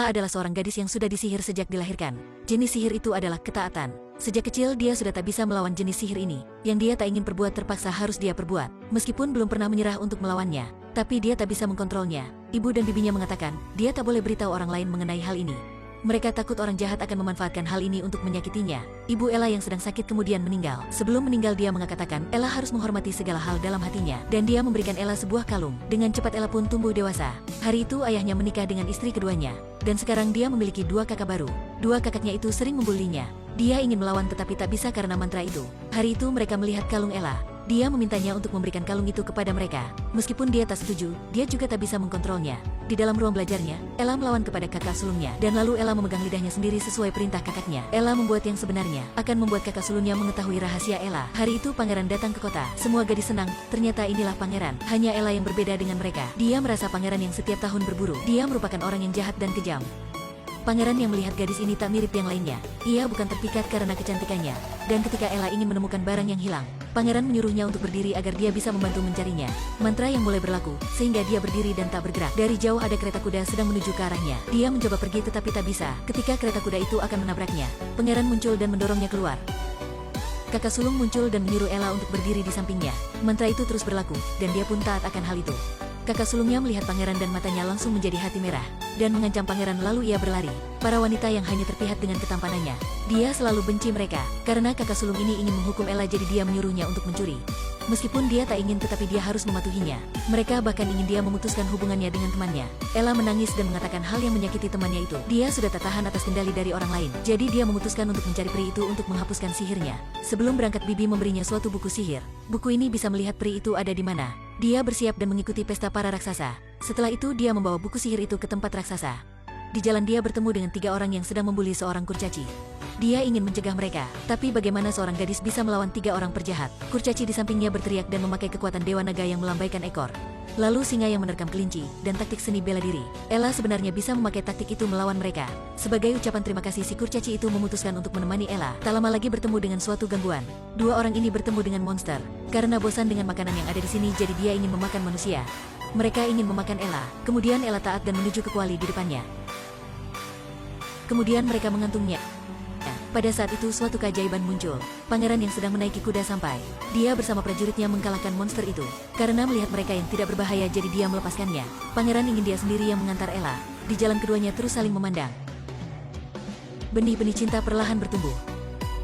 Ella adalah seorang gadis yang sudah disihir sejak dilahirkan. Jenis sihir itu adalah ketaatan. Sejak kecil dia sudah tak bisa melawan jenis sihir ini. Yang dia tak ingin perbuat terpaksa harus dia perbuat. Meskipun belum pernah menyerah untuk melawannya, tapi dia tak bisa mengkontrolnya. Ibu dan bibinya mengatakan, dia tak boleh beritahu orang lain mengenai hal ini. Mereka takut orang jahat akan memanfaatkan hal ini untuk menyakitinya. Ibu Ella yang sedang sakit kemudian meninggal. Sebelum meninggal dia mengatakan Ella harus menghormati segala hal dalam hatinya. Dan dia memberikan Ella sebuah kalung. Dengan cepat Ella pun tumbuh dewasa. Hari itu ayahnya menikah dengan istri keduanya. Dan sekarang dia memiliki dua kakak baru. Dua kakaknya itu sering membulinya. Dia ingin melawan tetapi tak bisa karena mantra itu. Hari itu mereka melihat kalung Ella. Dia memintanya untuk memberikan kalung itu kepada mereka. Meskipun dia tak setuju, dia juga tak bisa mengkontrolnya. Di dalam ruang belajarnya, Ella melawan kepada kakak sulungnya. Dan lalu Ella memegang lidahnya sendiri sesuai perintah kakaknya. Ella membuat yang sebenarnya, akan membuat kakak sulungnya mengetahui rahasia Ella. Hari itu pangeran datang ke kota. Semua gadis senang, ternyata inilah pangeran. Hanya Ella yang berbeda dengan mereka. Dia merasa pangeran yang setiap tahun berburu. Dia merupakan orang yang jahat dan kejam. Pangeran yang melihat gadis ini tak mirip yang lainnya. Ia bukan terpikat karena kecantikannya. Dan ketika Ella ingin menemukan barang yang hilang, pangeran menyuruhnya untuk berdiri agar dia bisa membantu mencarinya. Mantra yang mulai berlaku, sehingga dia berdiri dan tak bergerak. Dari jauh ada kereta kuda sedang menuju ke arahnya. Dia mencoba pergi tetapi tak bisa. Ketika kereta kuda itu akan menabraknya, pangeran muncul dan mendorongnya keluar. Kakak sulung muncul dan menyuruh Ella untuk berdiri di sampingnya. Mantra itu terus berlaku, dan dia pun taat akan hal itu. Kakak sulungnya melihat pangeran dan matanya langsung menjadi hati merah. Dan mengancam pangeran lalu ia berlari. Para wanita yang hanya terpihat dengan ketampanannya. Dia selalu benci mereka. Karena kakak sulung ini ingin menghukum Ella jadi dia menyuruhnya untuk mencuri. Meskipun dia tak ingin tetapi dia harus mematuhinya. Mereka bahkan ingin dia memutuskan hubungannya dengan temannya. Ella menangis dan mengatakan hal yang menyakiti temannya itu. Dia sudah tak tahan atas kendali dari orang lain. Jadi dia memutuskan untuk mencari peri itu untuk menghapuskan sihirnya. Sebelum berangkat bibi memberinya suatu buku sihir. Buku ini bisa melihat peri itu ada di mana. Dia bersiap dan mengikuti pesta para raksasa. Setelah itu dia membawa buku sihir itu ke tempat raksasa. Di jalan dia bertemu dengan 3 orang yang sedang membuli seorang kurcaci. Dia ingin mencegah mereka, tapi bagaimana seorang gadis bisa melawan 3 orang penjahat? Kurcaci di sampingnya berteriak dan memakai kekuatan Dewa Naga yang melambaikan ekor. Lalu singa yang menerkam kelinci, dan taktik seni bela diri. Ella sebenarnya bisa memakai taktik itu melawan mereka. Sebagai ucapan terima kasih si kurcaci itu memutuskan untuk menemani Ella. Tak lama lagi bertemu dengan suatu gangguan. 2 orang ini bertemu dengan monster. Karena bosan dengan makanan yang ada di sini jadi dia ingin memakan manusia. Mereka ingin memakan Ella. Kemudian Ella taat dan menuju ke kuali di depannya. Kemudian mereka mengantungnya. Pada saat itu suatu keajaiban muncul. Pangeran yang sedang menaiki kuda sampai. Dia bersama prajuritnya mengalahkan monster itu. Karena melihat mereka yang tidak berbahaya jadi dia melepaskannya. Pangeran ingin dia sendiri yang mengantar Ella. Di jalan keduanya terus saling memandang. Benih-benih cinta perlahan bertumbuh.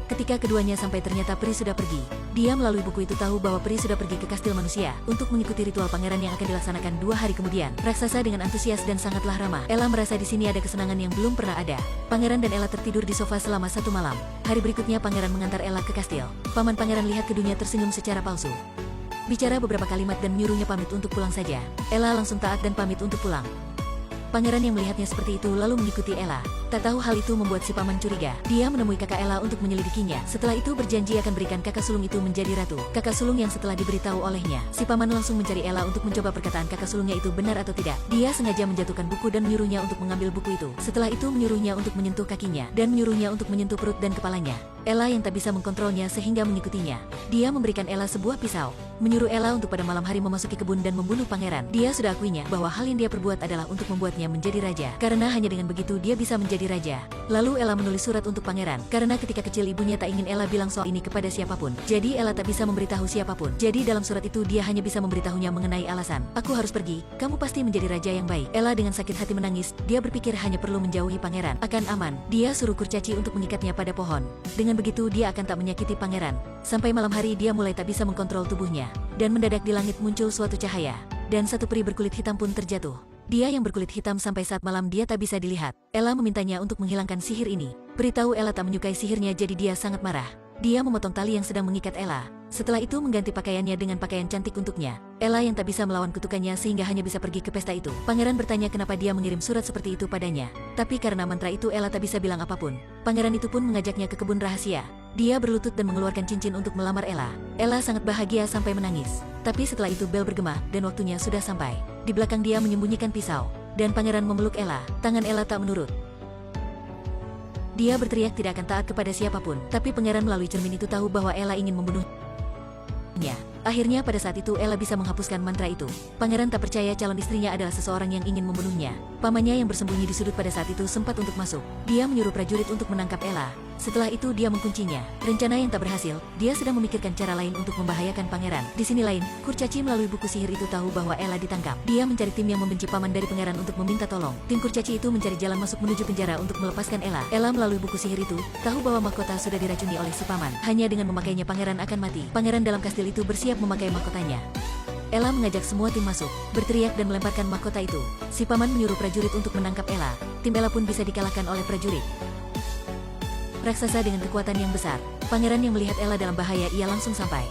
Ketika keduanya sampai ternyata peri sudah pergi. Dia melalui buku itu tahu bahwa peri sudah pergi ke kastil manusia untuk mengikuti ritual pangeran yang akan dilaksanakan 2 hari kemudian. Raksasa dengan antusias dan sangatlah ramah. Ella merasa di sini ada kesenangan yang belum pernah ada. Pangeran dan Ella tertidur di sofa selama 1 malam. Hari berikutnya pangeran mengantar Ella ke kastil. Paman pangeran lihat keduanya tersenyum secara palsu. Bicara beberapa kalimat dan menyuruhnya pamit untuk pulang saja. Ella langsung taat dan pamit untuk pulang. Pangeran yang melihatnya seperti itu lalu mengikuti Ella. Tak tahu hal itu membuat si paman curiga. Dia menemui kakak Ella untuk menyelidikinya. Setelah itu berjanji akan berikan kakak sulung itu menjadi ratu. Kakak sulung yang setelah diberitahu olehnya, si paman langsung mencari Ella untuk mencoba perkataan kakak sulungnya itu benar atau tidak. Dia sengaja menjatuhkan buku dan menyuruhnya untuk mengambil buku itu. Setelah itu menyuruhnya untuk menyentuh kakinya dan menyuruhnya untuk menyentuh perut dan kepalanya. Ella yang tak bisa mengkontrolnya sehingga mengikutinya. Dia memberikan Ella sebuah pisau. Menyuruh Ella untuk pada malam hari memasuki kebun dan membunuh pangeran. Dia sudah akuinya bahwa hal yang dia perbuat adalah untuk membuatnya menjadi raja. Karena hanya dengan begitu dia bisa menjadi raja. Lalu Ella menulis surat untuk pangeran. Karena ketika kecil ibunya tak ingin Ella bilang soal ini kepada siapapun. Jadi Ella tak bisa memberitahu siapapun. Jadi dalam surat itu dia hanya bisa memberitahunya mengenai alasan. Aku harus pergi, kamu pasti menjadi raja yang baik. Ella dengan sakit hati menangis. Dia berpikir hanya perlu menjauhi pangeran. Akan aman. Dia suruh kurcaci untuk mengikatnya pada pohon. Dengan begitu dia akan tak menyakiti pangeran. Sampai malam hari dia mulai tak bisa mengkontrol tubuhnya. Dan mendadak di langit muncul suatu cahaya. Dan satu peri berkulit hitam pun terjatuh. Dia yang berkulit hitam sampai saat malam dia tak bisa dilihat. Ella memintanya untuk menghilangkan sihir ini. Beritahu Ella tak menyukai sihirnya jadi dia sangat marah. Dia memotong tali yang sedang mengikat Ella. Setelah itu mengganti pakaiannya dengan pakaian cantik untuknya. Ella yang tak bisa melawan kutukannya sehingga hanya bisa pergi ke pesta itu. Pangeran bertanya kenapa dia mengirim surat seperti itu padanya. Tapi karena mantra itu Ella tak bisa bilang apapun. Pangeran itu pun mengajaknya ke kebun rahasia. Dia berlutut dan mengeluarkan cincin untuk melamar Ella. Ella sangat bahagia sampai menangis. Tapi setelah itu bel bergema dan waktunya sudah sampai. Di belakang dia menyembunyikan pisau. Dan pangeran memeluk Ella. Tangan Ella tak menurut. Dia berteriak tidak akan taat kepada siapapun. Tapi pangeran melalui cermin itu tahu bahwa Ella ingin membunuhnya. Akhirnya pada saat itu Ella bisa menghapuskan mantra itu. Pangeran tak percaya calon istrinya adalah seseorang yang ingin membunuhnya. Pamannya yang bersembunyi di sudut pada saat itu sempat untuk masuk. Dia menyuruh prajurit untuk menangkap Ella. Setelah itu dia mengkuncinya. Rencana yang tak berhasil, dia sedang memikirkan cara lain untuk membahayakan pangeran. Di sini lain, Kurcaci melalui buku sihir itu tahu bahwa Ella ditangkap. Dia mencari tim yang membenci paman dari pangeran untuk meminta tolong. Tim Kurcaci itu mencari jalan masuk menuju penjara untuk melepaskan Ella. Ella melalui buku sihir itu, tahu bahwa mahkota sudah diracuni oleh si paman. Hanya dengan memakainya pangeran akan mati. Pangeran dalam kastil itu bersiap memakai mahkotanya. Ella mengajak semua tim masuk, berteriak dan melemparkan mahkota itu. Si paman menyuruh prajurit untuk menangkap Ella. Tim Ella pun bisa dikalahkan oleh prajurit. Raksasa dengan kekuatan yang besar. Pangeran yang melihat Ella dalam bahaya, ia langsung sampai.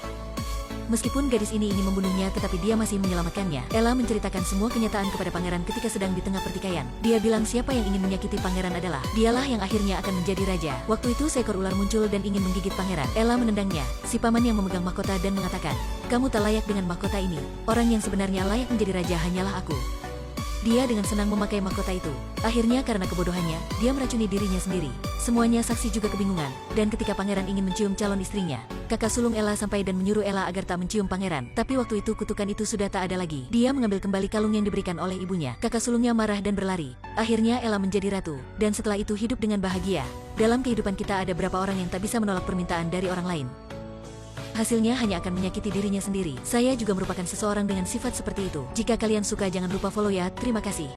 Meskipun gadis ini ingin membunuhnya, tetapi dia masih menyelamatkannya. Ella menceritakan semua kenyataan kepada pangeran ketika sedang di tengah pertikaian. Dia bilang siapa yang ingin menyakiti pangeran adalah dialah yang akhirnya akan menjadi raja. Waktu itu seekor ular muncul dan ingin menggigit pangeran. Ella menendangnya. Si paman yang memegang mahkota dan mengatakan, "Kamu tak layak dengan mahkota ini. Orang yang sebenarnya layak menjadi raja hanyalah aku." Dia dengan senang memakai mahkota itu. Akhirnya karena kebodohannya, dia meracuni dirinya sendiri. Semuanya saksi juga kebingungan. Dan ketika pangeran ingin mencium calon istrinya, kakak sulung Ella sampai dan menyuruh Ella agar tak mencium pangeran. Tapi waktu itu kutukan itu sudah tak ada lagi. Dia mengambil kembali kalung yang diberikan oleh ibunya. Kakak sulungnya marah dan berlari. Akhirnya Ella menjadi ratu. Dan setelah itu hidup dengan bahagia. Dalam kehidupan kita ada berapa orang yang tak bisa menolak permintaan dari orang lain. Hasilnya hanya akan menyakiti dirinya sendiri. Saya juga merupakan seseorang dengan sifat seperti itu. Jika kalian suka jangan lupa follow ya. Terima kasih.